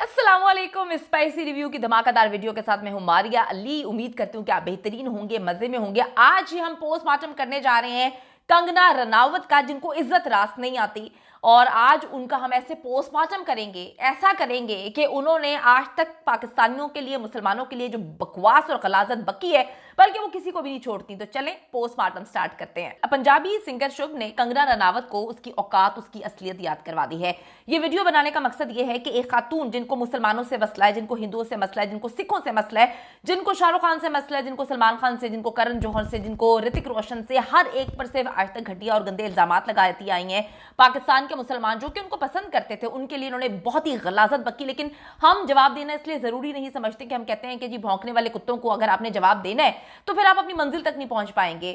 अस्सलामुअलैकुम। Spicy review की धमाकेदार वीडियो के साथ मैं हूं मारिया अली। उम्मीद करती हूं कि आप बेहतरीन होंगे, मजे में होंगे। आज ही हम पोस्टमार्टम करने जा रहे हैं कंगना रनावत का, जिनको इज्जत रास नहीं आती। और आज उनका हम ऐसे पोस्टमार्टम करेंगे, ऐसा करेंगे कि उन्होंने आज तक पाकिस्तानियों के लिए, मुसलमानों के लिए जो बकवास और गलाजत बकी है, बल्कि वो किसी को भी नहीं छोड़ती। तो चलें पोस्टमार्टम स्टार्ट करते हैं। पंजाबी सिंगर शुभ ने कंगना रनावत को उसकी औकात, उसकी असलियत याद करवा दी है। ये वीडियो बनाने का मकसद ये है कि एक खातून जिनको मुसलमानों से मसला है, जिनको हिंदुओं से मसला है, जिनको सिखों से मसला है, जिनको शाहरुख खान से मसला है, जिनको सलमान खान से, जिनको करण जौहर से, जिनको ऋतिक रोशन से, हर एक पर सिर्फ आज तक घटिया और गंदे इल्जाम लगाती आई हैं। पाकिस्तान के मुसलमान जो कि उनको पसंद करते थे, उनके लिए इन्होंने बहुत ही गलाजत बकी। लेकिन हम जवाब देना इसलिए जरूरी नहीं समझते कि हम कहते हैं कि जी भौंकने वाले कुत्तों को अगर आपने जवाब देना है तो फिर आप अपनी मंजिल तक नहीं पहुंच पाएंगे।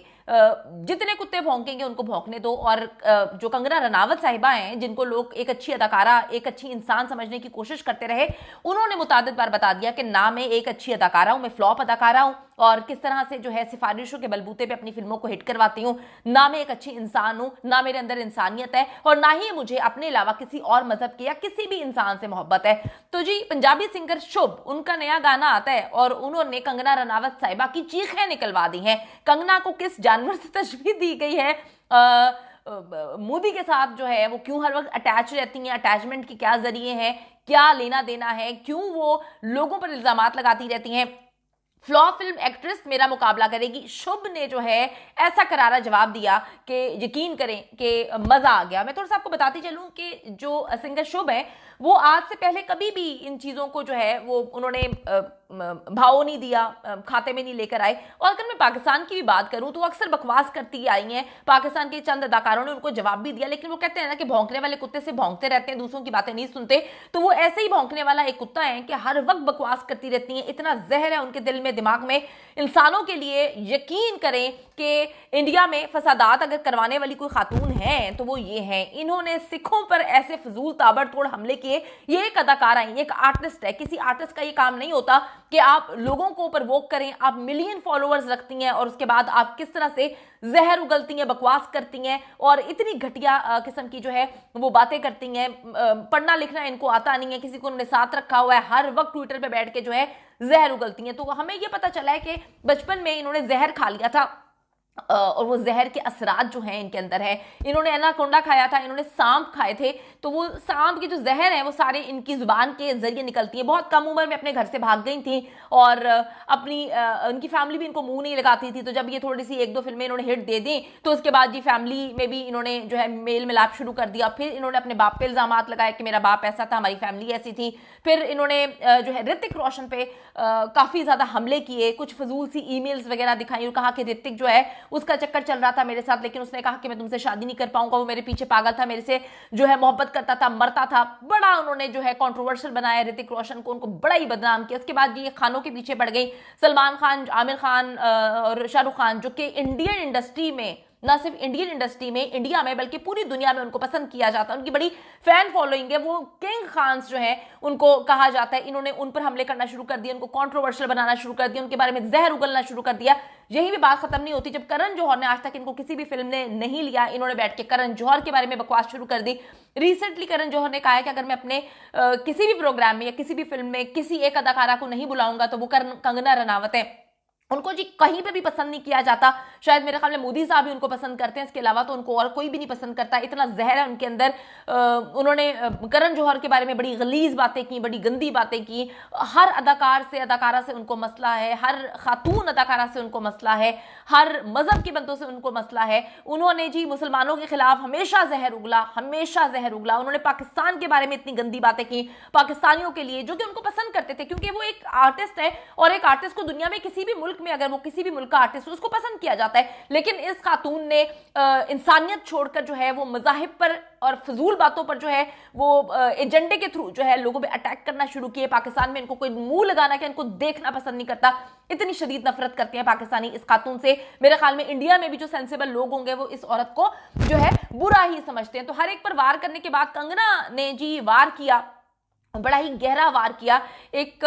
जितने कुत्ते भौंकेंगे उनको भौंकने दो। और जो कंगना रनावत साहिबा हैं, जिनको लोग एक अच्छी अदाकारा, एक अच्छी इंसान समझने की कोशिश करते रहे, उन्होंने मुतादिद बार बता दिया कि ना मैं एक अच्छी अदाकारा हूं, मैं फ्लॉप अदाकारा हूं और किस तरह से जो है सिफारिशों के बलबूते पे अपनी फिल्मों को हिट करवाती हूं। ना मैं एक अच्छी इंसान हूं, ना मेरे अंदर इंसानियत है, और ना ही मुझे अपने अलावा किसी और मजहब के या किसी भी इंसान से मोहब्बत है। तो जी पंजाबी सिंगर शुभ, उनका नया गाना आता है और उन्होंने कंगना रनावत साहिबा की चीखें निकलवा दी हैं। कंगना को किस जानवर से तशबीह दी गई है, मोदी के साथ जो है वो क्यों हर वक्त अटैच रहती हैं, अटैचमेंट की क्या जरिए हैं, क्या लेना देना है, क्यों वो लोगों पर इल्जामात लगाती रहती हैं। फ्लॉप फिल्म एक्ट्रेस मेरा मुकाबला करेगी। शुभ ने जो है ऐसा करारा जवाब दिया कि यकीन करें कि मजा आ गया। मैं थोड़ा सा आपको बताती चलूं कि जो सिंगर शुभ है वो आज से पहले कभी भी इन चीजों को जो है वो उन्होंने भाव नहीं दिया, खाते में नहीं लेकर आए। और अगर मैं पाकिस्तान की भी बात करूं तो अक्सर बकवास करती आई हैं। पाकिस्तान के चंद अदाकारों ने उनको जवाब भी दिया, लेकिन वो कहते हैं ना कि भौंकने वाले कुत्ते से भौंकते रहते हैं, दूसरों की बातें नहीं सुनते। तो वो ऐसे ही भौंकने वाला एक कुत्ता है कि हर वक्त बकवास करती रहती हैं। इतना जहर है उनके दिल में, दिमाग में, इंसानों के लिए। यकीन करें कि इंडिया में फसादात अगर करवाने वाली कोई खातून है तो वो ये है। इन्होंने सिखों पर ऐसे फजूल ताबड़तोड़ हमले किए। ये एक अदाकारा है, एक आर्टिस्ट है। किसी आर्टिस्ट का ये काम नहीं होता कि आप लोगों को प्रवोक करें। आप मिलियन फॉलोअर्स रखती हैं और उसके बाद आप किस तरह से जहर उगलती हैं, बकवास करती हैं और इतनी घटिया किस्म की जो है वो बातें करती हैं। पढ़ना लिखना इनको आता नहीं है, किसी को उन्होंने साथ रखा हुआ है, हर वक्त ट्विटर पे बैठ के जो है जहर उगलती हैं। तो हमें ये पता चला है कि बचपन में इन्होंने जहर खा लिया था और वो जहर के असरात जो हैं इनके अंदर है। इन्होंने एनाकोंडा खाया था, इन्होंने सांप खाए थे, तो वो सांप की जो जहर है वो सारे इनकी जुबान के जरिए निकलती है। बहुत कम उम्र में अपने घर से भाग गई थी और अपनी उनकी फैमिली भी इनको मुंह नहीं लगाती थी। तो जब ये थोड़ी सी एक दो फिल्में इन्होंने हिट दे दी तो उसके बाद जी फैमिली में भी इन्होंने जो है मेल मिलाप शुरू कर दिया। फिर इन्होंने अपने बाप पे इल्जाम लगाए कि मेरा बाप ऐसा था, हमारी फैमिली ऐसी थी। फिर इन्होंने जो है ऋतिक रोशन पे काफी ज्यादा हमले किए, कुछ फजूल सी ईमेल्स वगैरह दिखाई और कहा कि ऋतिक जो है उसका चक्कर चल रहा था मेरे साथ, लेकिन उसने कहा कि मैं तुमसे शादी नहीं कर पाऊंगा, वो मेरे पीछे पागल था, मेरे से जो है मोहब्बत करता था, मरता था। बड़ा उन्होंने जो है कंट्रोवर्शियल बनाया ऋतिक रोशन को, उनको बड़ा ही बदनाम किया। उसके बाद ये खानों के पीछे पड़ गई। सलमान खान, आमिर खान और शाहरुख खान, जो कि इंडियन इंडस्ट्री में, ना सिर्फ इंडियन इंडस्ट्री में, इंडिया में, बल्कि पूरी दुनिया में उनको पसंद किया जाता है। उनकी बड़ी फैन फॉलोइंग है। वो किंग खान्स जो है उनको कहा जाता है। इन्होंने उन पर हमले करना शुरू कर दिया, उनको कंट्रोवर्शियल बनाना शुरू कर दिया, उनके बारे में जहर उगलना शुरू कर दिया। यही भी बात खत्म नहीं होती जब करण जौहर ने, आज तक इनको किसी भी फिल्म ने नहीं लिया, इन्होंने बैठ के करण जौहर के बारे में बकवास शुरू कर दी। रिसेंटली करण जौहर ने कहा है कि अगर मैं अपने किसी भी प्रोग्राम में या किसी भी फिल्म में किसी एक अदाकारा को नहीं बुलाऊंगा तो वो कंगना रनावत है। उनको जी कहीं पे भी पसंद नहीं किया जाता। शायद मेरे ख्याल में मोदी साहब भी उनको पसंद करते हैं, इसके अलावा तो उनको और कोई भी नहीं पसंद करता। इतना जहर है उनके अंदर। उन्होंने करण जौहर के बारे में बड़ी गलीज बातें की, बड़ी गंदी बातें की। हर अदाकार से, अदाकारा से उनको मसला है, हर खातून अदाकारा से उनको मसला है, हर मजहब के बंदों से उनको मसला है। उन्होंने जी मुसलमानों के खिलाफ हमेशा जहर उगला, हमेशा जहर उगला। उन्होंने पाकिस्तान के बारे में इतनी गंदी बातें की पाकिस्तानियों के लिए, जो कि उनको पसंद करते थे, क्योंकि वो एक आर्टिस्ट है और एक आर्टिस्ट को दुनिया में किसी भी मुल्क में, अगर वो किसी भी मुल्क का आर्टिस्ट हो, उसको पसंद किया जाता है। लेकिन इस खातून ने इंसानियत छोड़कर जो है वो मजाहिब पर और फजूल बातों पर जो है वो एजेंडे के थ्रू जो है लोगों पे अटैक करना शुरू किए। पाकिस्तान में इनको कोई मुंह लगाना, कि इनको देखना पसंद नहीं करता। इतनी शदीद नफरत करते हैं पाकिस्तानी इस खातून से। मेरे ख्याल में इंडिया में भी जो सेंसिबल लोग होंगे वो इस औरत को जो है बुरा ही समझते हैं। तो हर एक पर वार करने के बाद कंगना ने जी वार किया, बड़ा ही गहरा वार किया। एक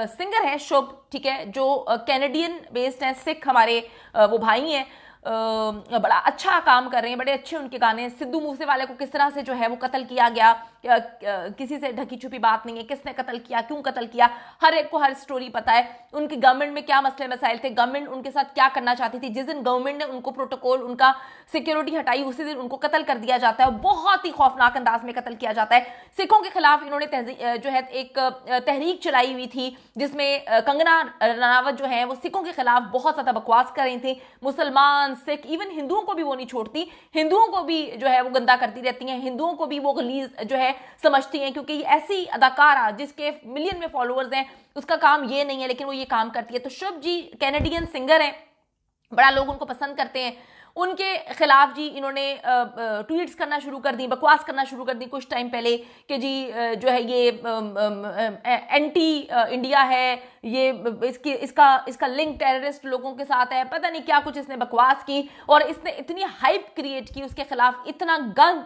सिंगर है शुभ, ठीक है, जो कैनेडियन बेस्ड हैं, सिख हमारे वो भाई हैं। बड़ा अच्छा काम कर रहे हैं, बड़े अच्छे उनके गाने। सिद्धू मूसेवाले को किस तरह से जो है वो कत्ल किया गया, किसी से ढकी छुपी बात नहीं है, किसने कत्ल किया, क्यों कत्ल किया, हर एक को हर स्टोरी पता है। उनकी गवर्नमेंट में क्या मसले मसाइल थे, गवर्नमेंट उनके साथ क्या करना चाहती थी, जिस दिन गवर्नमेंट ने उनको प्रोटोकॉल, उनका सिक्योरिटी हटाई, उसी दिन उनको कत्ल कर दिया जाता है। बहुत ही खौफनाक अंदाज में कत्ल किया जाता है। सिखों के खिलाफ इन्होंने जो है एक तहरीक चलाई हुई थी, जिसमें कंगना रनावत जो है वो सिखों के खिलाफ बहुत ज्यादा बकवास कर रही थी। मुसलमान, सिख, इवन हिंदुओं को भी वो नहीं छोड़ती, हिंदुओं को भी जो है वो गंदा करती रहती हैं, हिंदुओं को भी वो गलीज जो है समझती हैं, क्योंकि ऐसी अदाकारा जिसके मिलियन में फॉलोअर्स हैं, उसका काम ये नहीं है, लेकिन वो ये काम करती है। तो शुभ जी कैनेडियन सिंगर हैं, बड़ा लोग उनको पसंद करते हैं। उनके खिलाफ जी इन्होंने ट्वीट्स करना शुरू कर दी, बकवास करना शुरू कर दी कुछ टाइम पहले कि जी जो है ये एंटी इंडिया है, ये इसका लिंक टेररिस्ट लोगों के साथ है, पता नहीं क्या कुछ इसने बकवास की और इसने इतनी हाइप क्रिएट की, उसके खिलाफ इतना गंद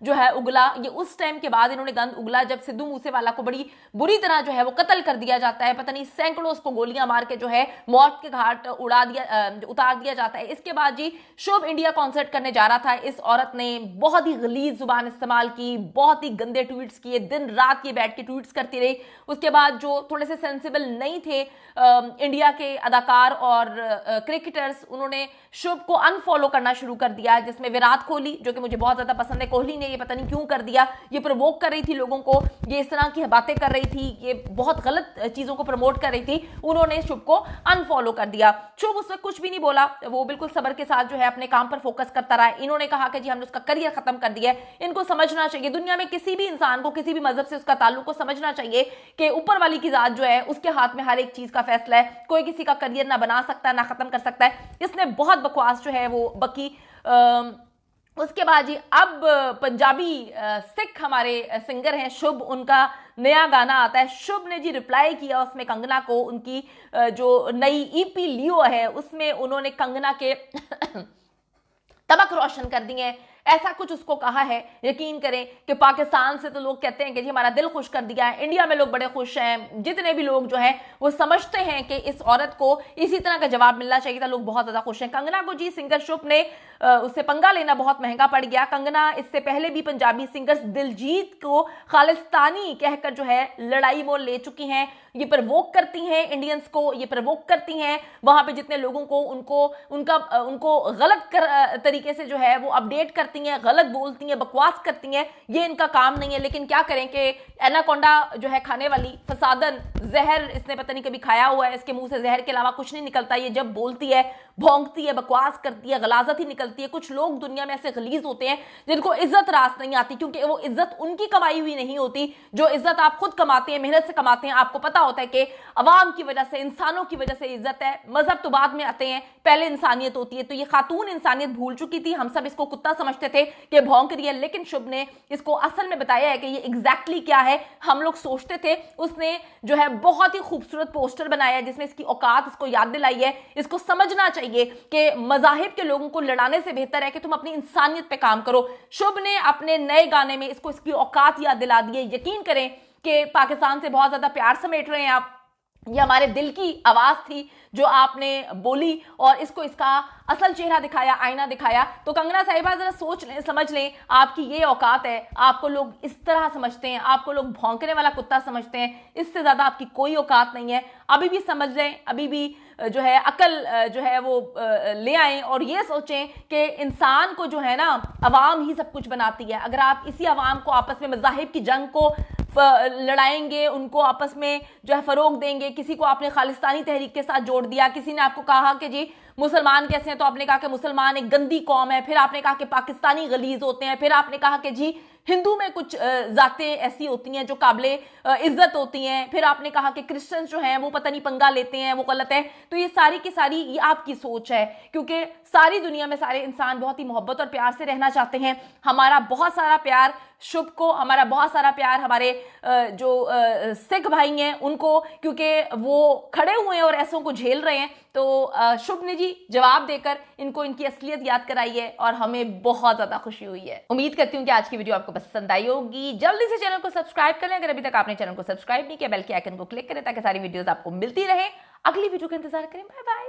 जो है उगला। ये उस टाइम के बाद इन्होंने गंद उगला जब सिद्धू मूसेवाला को बड़ी बुरी तरह जो है वो कत्ल कर दिया जाता है, पता नहीं सैकड़ों उसको गोलियां मार के जो है मौत के घाट उतार दिया जाता है। इसके बाद जी शुभ इंडिया कॉन्सर्ट करने जा रहा था, इस औरत ने बहुत ही गलीज जुबान इस्तेमाल की, बहुत ही गंदे ट्वीट्स किए, दिन रात ये बैठ के ट्वीट्स करती रही। उसके बाद जो थोड़े से सेंसिबल नहीं थे इंडिया के अदाकार और क्रिकेटर्स, उन्होंने शुभ को अनफॉलो करना शुरू कर दिया, जिसमें विराट कोहली, जो कि मुझे बहुत ज्यादा पसंद है, कोहली ने ये पता नहीं क्यों कर दिया, ये प्रोवोक कर रही थी लोगों को, ये इस तरह की बातें कर रही थी, ये बहुत गलत चीजों को प्रमोट कर रही थी, उन्होंने शुभ को अनफॉलो कर दिया। शुभ उस वक्त कुछ भी नहीं बोला, वो बिल्कुल सब्र के साथ जो है अपने काम पर फोकस करता रहा। इन्होंने कहा कि जी हमने उसका करियर खत्म कर दिया है। इनको समझना चाहिए, दुनिया में किसी भी इंसान को, किसी भी मजहब से उसका ताल्लुक को समझना चाहिए कि ऊपर वाली की जात जो है उसके हाथ में हर एक चीज का फैसला है, कोई किसी का करियर ना बना सकता है ना खत्म कर सकता है। इसने बहुत बकवास जो है वो बकी। उसके बाद जी अब पंजाबी सिख हमारे सिंगर हैं शुभ, उनका नया गाना आता है। शुभ ने जी रिप्लाई किया उसमें कंगना को, उनकी जो नई ईपी लियो है उसमें उन्होंने कंगना के तबक रोशन कर दिए हैं, ऐसा कुछ उसको कहा है। यकीन करें कि पाकिस्तान से तो लोग कहते हैं कि जी हमारा दिल खुश कर दिया है, इंडिया में लोग बड़े खुश हैं, जितने भी लोग जो हैं वो समझते हैं कि इस औरत को इसी तरह का जवाब मिलना चाहिए था, लोग बहुत ज्यादा खुश हैं। कंगना को जी सिंगर शुभ ने उससे पंगा लेना बहुत महंगा पड़ गया। कंगना इससे पहले भी पंजाबी सिंगर्स दिलजीत को खालिस्तानी कहकर जो है लड़ाई वो ले चुकी हैं, ये प्रवोक करती हैं इंडियंस को, ये प्रवोक करती हैं वहां पे जितने लोगों को, उनको गलत तरीके से जो है वो अपडेट करती हैं, गलत बोलती हैं, बकवास करती हैं, ये इनका काम नहीं है। लेकिन क्या करें कि एनाकोंडा जो है खाने वाली, फसादन जहर इसने पता नहीं कभी खाया हुआ है, इसके मुंह से जहर के अलावा कुछ नहीं निकलता। ये जब बोलती है, भौंकती है, बकवास करती है, गलाजत ही निकलती है। कुछ लोग दुनिया में ऐसे गलीज होते हैं जिनको इज्जत रास नहीं आती, क्योंकि वो इज्जत उनकी कमाई हुई नहीं होती, जो इज्जत आप खुद कमाते हैं, मेहनत से कमाते हैं। आपको पता होता है कि अवाम की वजह से, इंसानों की वजह से इज्जत है, मजहब तो बाद में आते हैं, पहले इंसानियत होती है। तो ये खातून इंसानियत भूल चुकी थी, हम सब इसको कुत्ता समझते थे कि भौंक रही है, लेकिन शुभ ने इसको असल में बताया है कि ये एग्जैक्टली क्या है। हम लोग सोचते थे, उसने जो है बहुत ही खूबसूरत पोस्टर बनाया है जिसमें इसकी औकात इसको याद दिलाई है। इसको समझना चाहिए कि मजाहिब के लोगों को लड़ाने से बेहतर है कि तुम अपनी इंसानियत पे काम करो। शुभ ने अपने नए गाने में इसको इसकी औकात याद दिला दी है। यकीन करें कि पाकिस्तान से बहुत ज्यादा प्यार समेट रहे हैं आप, ये हमारे दिल की आवाज थी जो आपने बोली और इसको इसका असल चेहरा दिखाया, आईना दिखाया। तो कंगना साहिबा जरा सोच लें, समझ लें, आपकी ये औकात है, आपको लोग इस तरह समझते हैं, आपको लोग भौंकने वाला कुत्ता समझते हैं, इससे ज्यादा आपकी कोई औकात नहीं है। अभी भी समझ लें, अभी भी जो है अकल जो है वो ले आएं और ये सोचें कि इंसान को जो है ना अवाम ही सब कुछ बनाती है। अगर आप इसी अवाम को आपस में मज़ाहिब की जंग को लड़ाएंगे, उनको आपस में जो है फरोग देंगे, किसी को आपने खालिस्तानी तहरीक के साथ जोड़ दिया, किसी ने आपको कहा कि जी मुसलमान कैसे हैं तो आपने कहा कि मुसलमान एक गंदी कौम है, फिर आपने कहा कि पाकिस्तानी गलीज होते हैं, फिर आपने कहा कि जी हिंदू में कुछ जातें ऐसी होती हैं जो काबिले इज्जत होती हैं, फिर आपने कहा कि क्रिश्चियंस जो हैं वो पता नहीं पंगा लेते हैं, वो गलत है। तो ये सारी की सारी ये आपकी सोच है, क्योंकि सारी दुनिया में सारे इंसान बहुत ही मोहब्बत और प्यार से रहना चाहते हैं। हमारा बहुत सारा प्यार शुभ को, हमारा बहुत सारा प्यार हमारे जो सिख भाई हैं उनको, क्योंकि वो खड़े हुए हैं और ऐसों को झेल रहे हैं। तो शुभ ने जी जवाब देकर इनको इनकी असलियत याद कराई है और हमें बहुत ज्यादा खुशी हुई है। उम्मीद करती हूँ कि आज की वीडियो आपको पसंद आई होगी। जल्दी से चैनल को सब्सक्राइब कर लें अगर अभी तक आपने चैनल को सब्सक्राइब नहीं किया, बेल के आइकन को क्लिक करें ताकि सारी वीडियोस आपको मिलती रहे। अगली वीडियो का इंतजार करें। Bye bye.